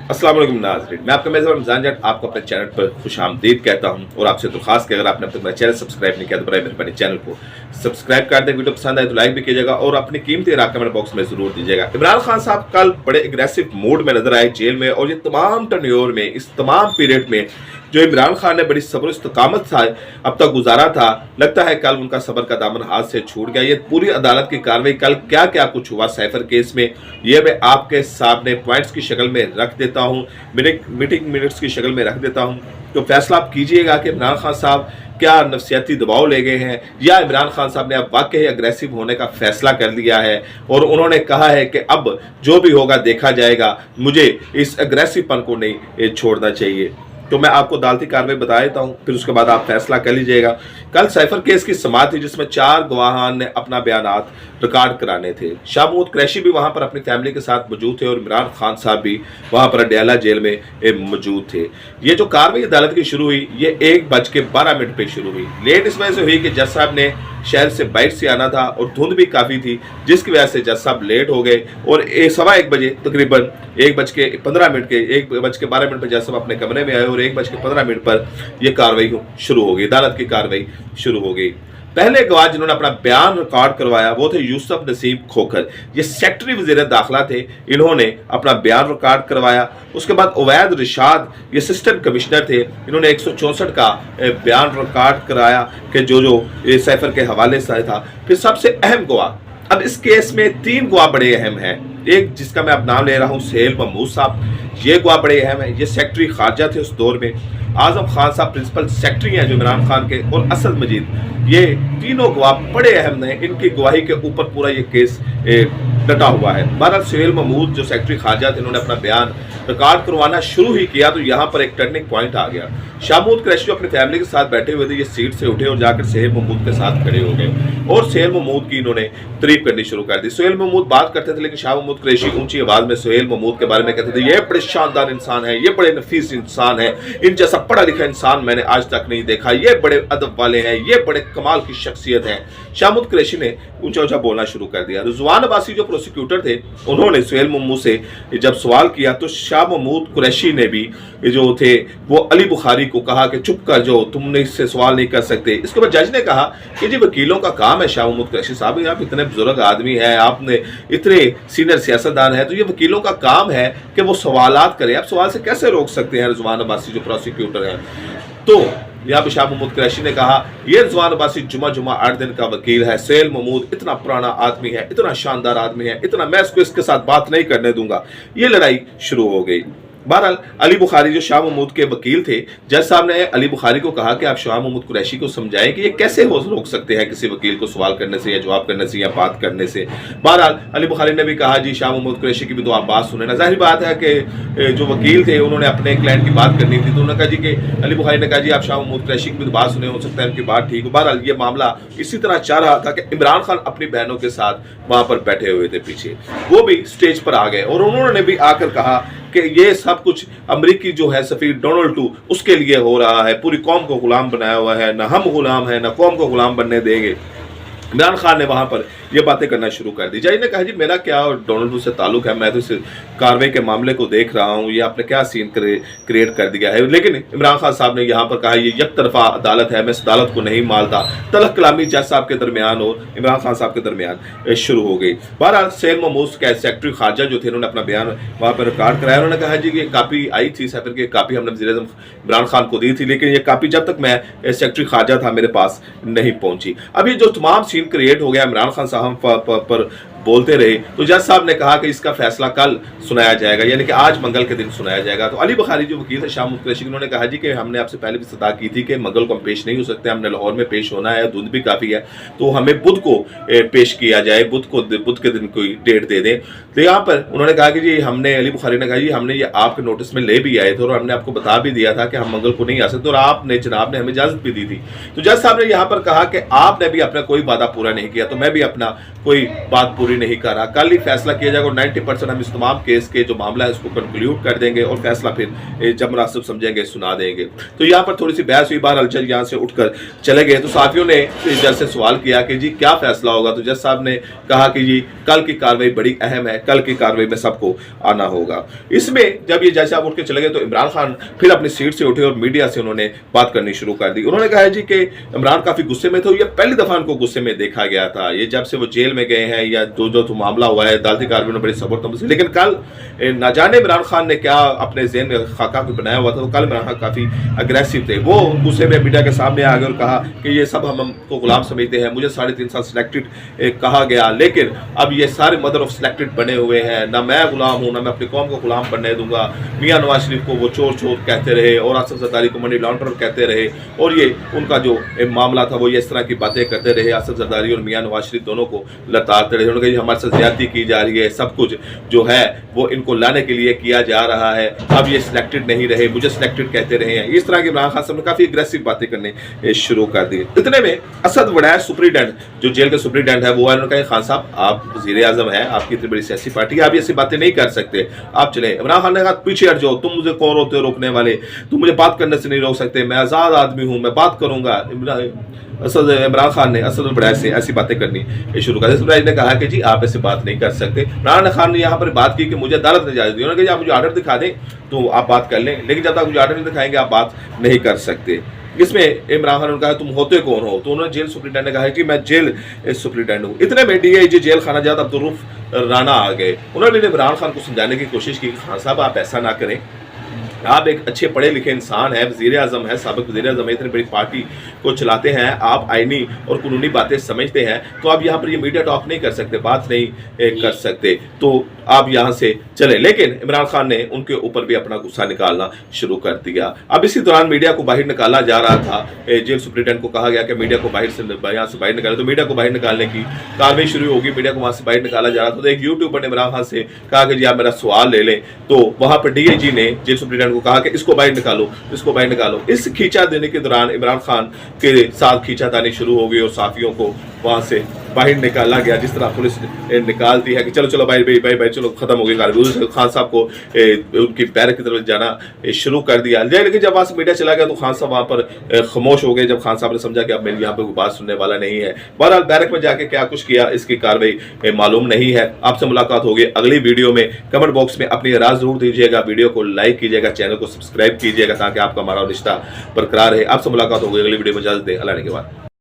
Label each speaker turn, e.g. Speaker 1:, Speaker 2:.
Speaker 1: अस्सलाम वालेकुम नाज़रीन, मैं आपका मेज़बान रमज़ान जट आपको अपने चैनल पर खुशामदीद कहता हूं और आपसे दरख्वास्त कि अगर आपने अब तक मेरा चैनल सब्सक्राइब नहीं किया तो बराए मेहरबानी चैनल को सब्सक्राइब कर दें। वीडियो पसंद आए तो लाइक भी कीजिएगा और अपनी कीमती राय कमेंट बॉक्स में ज़रूर दीजिएगा। इमरान खान साहब कल बड़े एग्रेसिव मूड में नजर आए जेल में, और ये तमाम टर्न्योर में, इस तमाम पीरियड में जो इमरान खान ने बड़ी सब्र इस्तकामत से अब तक गुजारा था, लगता है कल उनका सब्र का दामन हाथ से छूट गया। ये पूरी अदालत की कार्रवाई, कल क्या क्या कुछ हुआ साइफर केस में, ये मैं आपके सामने पॉइंट्स की शक्ल में रख देता हूँ, मीटिंग मिनट्स की शक्ल में रख देता हूँ। तो फैसला आप कीजिएगा कि इमरान खान साहब क्या नफसियाती दबाव ले गए हैं, या इमरान खान साहब ने अब वाकई अग्रेसिव होने का फैसला कर लिया है और उन्होंने कहा है कि अब जो भी होगा देखा जाएगा, मुझे इस अग्रेसिव पन को नहीं छोड़ना चाहिए। तो मैं आपको अदालती कार्रवाई बता देता हूँ, फिर उसके बाद आप फैसला कर लीजिएगा। कल साइफर केस की समाअत थी जिसमें 4 गवाहान ने अपना बयानात रिकॉर्ड कराने थे। शाह महमूद कुरैशी भी वहाँ पर अपनी फैमिली के साथ मौजूद थे और इमरान खान साहब भी वहाँ पर अडयाला जेल में मौजूद थे। ये जो कार्रवाई अदालत की शुरू हुई, ये 1:12 पे शुरू हुई। लेट इस वजह से हुई कि जज साहब ने शहर से बाइट से आना था और धुंध भी काफ़ी थी, जिसकी वजह से जज साहब लेट हो गए और 1:15 बजे तकरीबन 1:12 पर जज साहब अपने कमरे में आए और 1:15 पर यह कार्रवाई शुरू हो गई, अदालत की कार्रवाई शुरू हो गई। पहले गवाह जिन्होंने अपना बयान रिकॉर्ड करवाया वो थे यूसुफ नसीम खोखर, ये सेक्रेटरी वज़ीर दाखिला थे, इन्होंने अपना बयान रिकॉर्ड करवाया। उसके बाद उवैद रिशाद, ये असिस्टेंट कमिश्नर थे, इन्होंने 164 का बयान रिकॉर्ड कराया कि जो साइफर के हवाले से था। फिर सबसे अहम गवाह, अब इस केस में 3 गवाह बड़े अहम हैं। एक जिसका मैं अब नाम ले रहा हूँ सुहेल महमूद साहब, ये गवाह बड़े अहम है, ये सेक्रेटरी खारजा थे उस दौर में। आजम खान साहब प्रिंसिपल सेक्रेटरी हैं जो इमरान खान के, और असद मजीद, ये तीनों गवाह बड़े अहम हैं। इनकी गवाही के ऊपर पूरा ये केस डटा हुआ है। बहरहाल सुहेल महमूद जो सेक्रेटरी खारजा थे, इन्होंने अपना बयान रिकॉर्ड करवाना शुरू ही किया तो यहाँ पर एक टर्निंग पॉइंट आ गया। शाह महमूद कुरैशी अपनी फैमिली के साथ बैठे हुए थे, ये सीट से उठे और जाकर सुहेल महमूद के साथ खड़े हो गए और सुहेल महमूद की इन्होंने तारीफ करनी शुरू कर दी। सुहेल महमूद बात करते थे लेकिन शाह महमूद कुरैशी ऊंची आवाज में सुहेल महमूद के बारे में कहते थे, ये बड़े शानदार इंसान है, ये बड़े नफीस इंसान है, इन जैसा पढ़ा लिखा इंसान मैंने आज तक नहीं देखा, ये बड़े अदब वाले हैं, ये बड़े कमाल की शख्सियत है। शाह महमूद कुरैशी ने ऊंचा ऊंचा बोलना शुरू कर दिया। रिजवान अब्बासी जो प्रोसिक्यूटर थे, उन्होंने सुहेल महमूद से जब सवाल किया तो शाह महमूद कुरैशी ने भी जो थे वो अली बुखारी को कहा कि चुप कर जाओ, तुमने इससे सवाल नहीं कर सकते। इसके बाद जज ने कहा कि जी वकीलों का काम है शाह महमूद कुरैशी साहब, आप इतने बुजुर्ग आदमी हैं, आपने इतने सीनियर सियासतदान हैं, तो ये वकीलों का काम है कि वो सवालात करें, आप सवाल से कैसे रोक सकते हैं रिजवान अब्बासी जो प्रोसिक्यूटर हैं। तो यहाँ पे शाह महमूद कुरैशी ने कहा, ये रिजवान अब्बासी जुमा 8 दिन का वकील है, सुहेल महमूद इतना पुराना आदमी है, इतना शानदार आदमी है, इतना मैं इसके साथ बात नहीं करने दूंगा। ये लड़ाई शुरू हो गई। बहरहाल अली बुखारी जो शाह महमूद के वकील थे, जज साहब ने अली बुखारी को कहा कि आप शाह महमूद कुरैशी को समझाएं कि ये कैसे रोक सकते हैं किसी वकील को सवाल करने से या जवाब करने से या बात करने से। बहरहाल अली बुखारी ने भी कहा, जी शाह महमूद कुरैशी की भी तो आप बात सुने ना। जाहिर बात है कि जो वकील थे उन्होंने अपने क्लाइंट की बात करनी थी, तो उन्होंने कहा जी कि अली बुखारी ने कहा जी आप शाह महमूद कुरैशी की भी तो बात सुने, हो सकता है उनकी बात ठीक हो। बहरहाल ये मामला इसी तरह चाह रहा था कि इमरान खान अपनी बहनों के साथ वहां पर बैठे हुए थे पीछे, वो भी स्टेज पर आ गए और उन्होंने भी आकर कहा कि ये सब कुछ अमेरिकी जो है सफीर डोनाल्ड टू उसके लिए हो रहा है, पूरी कौम को गुलाम बनाया हुआ है, ना हम गुलाम है ना कौम को गुलाम बनने देंगे। इमरान खान ने वहां पर ये बातें करना शुरू कर दी। जज ने कहा जी मेरा क्या और डोनाल्ड टू से ताल्लुक है, मैं तो इस कार्रवाई के मामले को देख रहा हूं, ये आपने क्या सीन क्रिएट कर दिया है। लेकिन इमरान खान साहब ने यहाँ पर कहा ये एक तरफा अदालत है, मैं इस अदालत को नहीं मानता। तलख कलामी जज साहब के दरमियान और इमरान खान साहब के दरमियान शुरू हो गई। बहरहाल सुहेल महमूद के सेक्रेटरी खारजा जो थे, उन्होंने अपना बयान वहाँ पर रिकॉर्ड कराया। उन्होंने कहा जी कि कापी आई थी साइफर की, कापी हमने वज़ीर आज़म इमरान खान को दी थी, लेकिन ये कापी जब तक मैं सेक्रेटरी खारजा था मेरे पास नहीं पहुंची। अभी जो तमाम सीन क्रिएट हो गया, इमरान खान साहब पर बोलते रहे, तो जज साहब ने कहा कि इसका फैसला कल सुनाया जाएगा, यानी कि आज मंगल के दिन सुनाया जाएगा। तो अली बुखारी जो वकील थे शाह महमूद कुरैशी, उन्होंने कहा जी कि हमने आपसे पहले भी सदा की थी कि मंगल को हम पेश नहीं हो सकते, हमने लाहौर में पेश होना है, धुंध भी काफ़ी है, तो हमें बुध को पेश किया जाए, बुध के दिन कोई डेट दे दें। तो यहाँ पर उन्होंने कहा कि जी हमने, अली बुखारी ने कहा जी हमने ये आपके नोटिस में ले भी आए थे और हमने आपको बता भी दिया था कि हम मंगल को नहीं आ सकते और आपने जनाब ने हमें इजाज़त भी दी थी। तो जज साहब ने यहाँ पर कहा कि आपने भी अपना कोई वादा पूरा नहीं किया, तो मैं भी अपना कोई बात पूरी पूरी नहीं कर रहा, कल ही फैसला किया जाएगा और 90% हम इस तमाम केस के जो मामला है उसको कंक्लूड कर देंगे और फैसला फिर जब मुनासिब समझेंगे सुना देंगे। तो यहाँ पर थोड़ी सी बहस हुई, बहरहाल जज यहाँ से उठकर चले गए। तो साथियों ने जज से सवाल किया कि जी क्या फैसला होगा, तो जज साहब ने कहा कि जी कल की कार्रवाई बड़ी अहम है, कल की कार्रवाई में सबको आना होगा। इसमें जब ये जज साहब उठ के चले गए तो इमरान खान फिर अपनी सीट से उठे और मीडिया से उन्होंने बात करनी शुरू कर दी। उन्होंने कहा जी कि इमरान काफी गुस्से में थे, ये पहली दफा उनको गुस्से में देखा गया था, ये जब से वो जेल में गए हैं या जो मामला हुआ है अदालती कार्रवाई में बड़ी सबूत से, लेकिन कल न जाने इमरान खान ने क्या अपने ज़हन में खाका को बनाया हुआ था। तो कल इमरान खान काफी अग्रेसिव थे, वो गुस्से में मीडिया के सामने आ गए और कहा कि ये सब हमको गुलाम समझते हैं, मुझे 3.5 साल सिलेक्टेड कहा गया, लेकिन अब ये सारे मदर ऑफ सिलेक्टेड बने हुए हैं, ना मैं गुलाम हूँ ना मैं अपनी कौम को गुलाम बनने दूंगा। मियां नवाज शरीफ को वो चोर कहते रहे और आसिफ जरदारी को मनी लॉन्ड्रर कहते रहे और ये उनका जो मामला था वो ये इस तरह की बातें करते रहे। आसिफ जरदारी और मियां नवाज शरीफ दोनों को लताड़ते रहे, उन्होंने कहा हमारे साथ ज्यादती की जा रही है, सब कुछ जो है वो इनको लाने के लिए किया जा रहा है, अब ये सिलेक्टेड नहीं रहे, मुझे सिलेक्टेड कहते रहे हैं। इस तरह के इमरान खान साहब ने काफी अग्रेसिव बातें करने शुरू कर दी। इतने में असद वड़ैच सुप्रीडेंट जो जेल के सुप्रीडेंट है वो आए, उन्होंने कहा खान साहब आप वज़ीर आज़म हैं, आपकी इतनी बड़ी सियासी पार्टी है, आप ऐसी बातें नहीं कर सकते, आप चले। इमरान खान ने कहा पीछे हट जाओ, तुम मुझे कौन होते हो रोकने वाले, तुम मुझे बात करने से नहीं रोक सकते, मैं आज़ाद आदमी हूँ, मैं बात करूंगा। इमरान खान ने असद वड़ैच से ऐसी बातें करनी शुरू कर दी। असद वड़ैच ने कहा कि जी आप ऐसे बात नहीं कर सकते। इमरान खान ने यहाँ पर बात की कि मुझे अदालत ने इजाजत दी, उन्होंने कहा आप मुझे आर्डर दिखा दें तो आप बात कर लें, लेकिन जब तक मुझे आर्डर नहीं दिखाएंगे आप बात नहीं कर सकते। इसमें इमरान खान ने कहा तुम होते कौन हो, तो उन्होंने जेल सुप्रीटेंडेंट ने कहा कि मैं जेल सुप्रीटेंडेंट हूँ। इतने में डीआईजी जेल खाना जात अब्दुर्रऊफ राना आ गए, उन्होंने इमरान खान को समझाने की कोशिश की, खान साहब आप ऐसा ना करें, आप एक अच्छे पढ़े लिखे इंसान हैं, वज़ीर आज़म है, साबिक़ वज़ीर आज़म है, इतनी बड़ी पार्टी को चलाते हैं, आप आईनी और कानूनी बातें समझते हैं, तो आप यहाँ पर ये मीडिया टॉक नहीं कर सकते, बात नहीं कर सकते, तो आप यहाँ से चले। लेकिन इमरान खान ने उनके ऊपर भी अपना गुस्सा निकालना शुरू कर दिया। अब इसी दौरान मीडिया को बाहर निकाला जा रहा था, जेल सुप्रीटेंडेंट को कहा गया कि मीडिया को बाहर से यहाँ से बाहर निकाले, तो मीडिया को बाहर निकालने की कार्रवाई शुरू होगी, मीडिया को वहाँ से बाहर निकाला जा रहा था। तो एक यूट्यूबर ने इमरान खान से कहा कि जी आप मेरा सवाल ले लें, तो वहाँ पर डीआईजी ने जेल सुप्रीटेंडेंट को कहा कि इसको बाहर निकालो, इसको बाहर निकालो। इस खींचा देने के दौरान इमरान खान के साथ खींचातानी शुरू हो गई और साथियों को वहाँ से बाहर निकाला गया, जिस तरह पुलिस निकालती है कि चलो चलो भाई चलो खत्म हो गई कार्रवाई। खान साहब को उनकी बैरक की तरफ जाना शुरू कर दिया, लेकिन जब वहाँ से मीडिया चला गया तो खान साहब वहाँ पर खामोश हो गए, जब खान साहब ने समझा कि अब मेरी यहाँ पे कोई बात सुनने वाला नहीं है। बहरहाल बैरक में जाके क्या कुछ किया इसकी कार्रवाई मालूम नहीं है। आपसे मुलाकात होगी अगली वीडियो में। कमेंट बॉक्स में अपनी राय जरूर दीजिएगा, वीडियो को लाइक कीजिएगा, चैनल को सब्सक्राइब कीजिएगा ताकि आपका हमारा रिश्ता बरकरार रहे। आपसे मुलाकात होगी अगली वीडियो में, इजाजत दें, अल्लाह ने के बाद।